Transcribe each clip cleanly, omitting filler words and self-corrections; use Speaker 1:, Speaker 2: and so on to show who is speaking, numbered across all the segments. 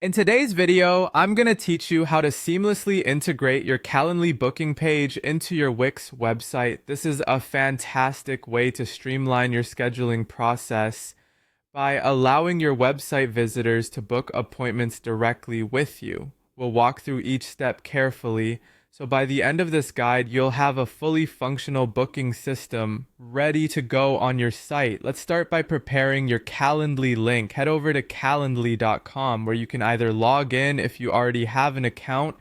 Speaker 1: In today's video, I'm going to teach you how to seamlessly integrate your Calendly booking page into your Wix website. This is a fantastic way to streamline your scheduling process by allowing your website visitors to book appointments directly with you. We'll walk through each step carefully. So by the end of this guide, you'll have a fully functional booking system ready to go on your site. Let's start by preparing your Calendly link. Head over to calendly.com where you can either log in if you already have an account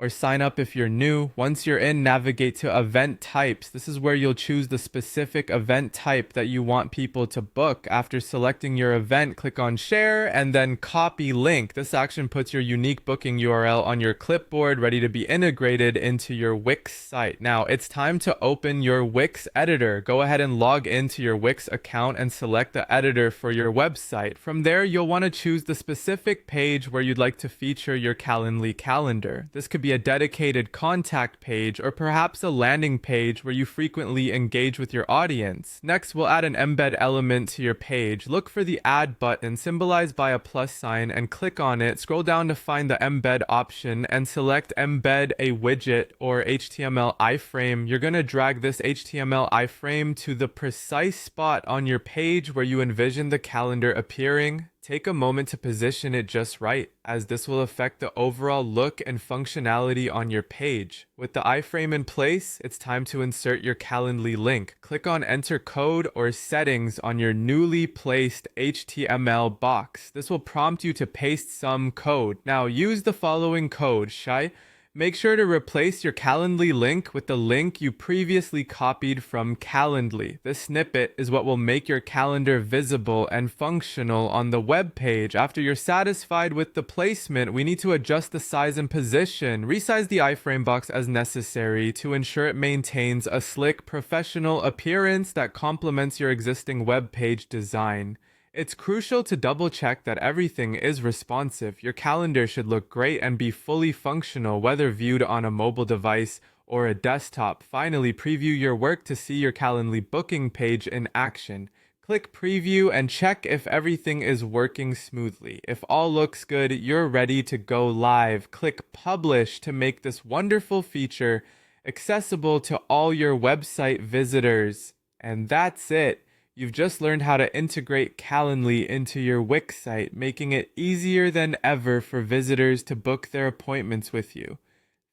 Speaker 1: or sign up if you're new. Once you're in, navigate to event types. This is where you'll choose the specific event type that you want people to book. After selecting your event, click on share and then copy link. This action puts your unique booking URL on your clipboard, ready to be integrated into your Wix site. Now it's time to open your Wix editor. Go ahead and log into your Wix account and select the editor for your website. From there, you'll want to choose the specific page where you'd like to feature your Calendly calendar. This could be a dedicated contact page or perhaps a landing page where you frequently engage with your audience. Next, we'll add an embed element to your page. Look for the add button symbolized by a plus sign and click on it. Scroll down to find the embed option and select embed a widget or HTML iframe. You're going to drag this HTML iframe to the precise spot on your page where you envision the calendar appearing. Take a moment to position it just right, as this will affect the overall look and functionality on your page. With the iframe in place, it's time to insert your Calendly link. Click on Enter Code or Settings on your newly placed HTML box. This will prompt you to paste some code. Now use the following code, Shai. Make sure to replace your Calendly link with the link you previously copied from Calendly. This snippet is what will make your calendar visible and functional on the web page. After you're satisfied with the placement, we need to adjust the size and position. Resize the iframe box as necessary to ensure it maintains a slick, professional appearance that complements your existing web page design. It's crucial to double check that everything is responsive. Your calendar should look great and be fully functional, whether viewed on a mobile device or a desktop. Finally, preview your work to see your Calendly booking page in action. Click preview and check if everything is working smoothly. If all looks good, you're ready to go live. Click publish to make this wonderful feature accessible to all your website visitors. And that's it. You've just learned how to integrate Calendly into your Wix site, making it easier than ever for visitors to book their appointments with you.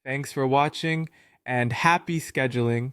Speaker 1: Thanks for watching and happy scheduling.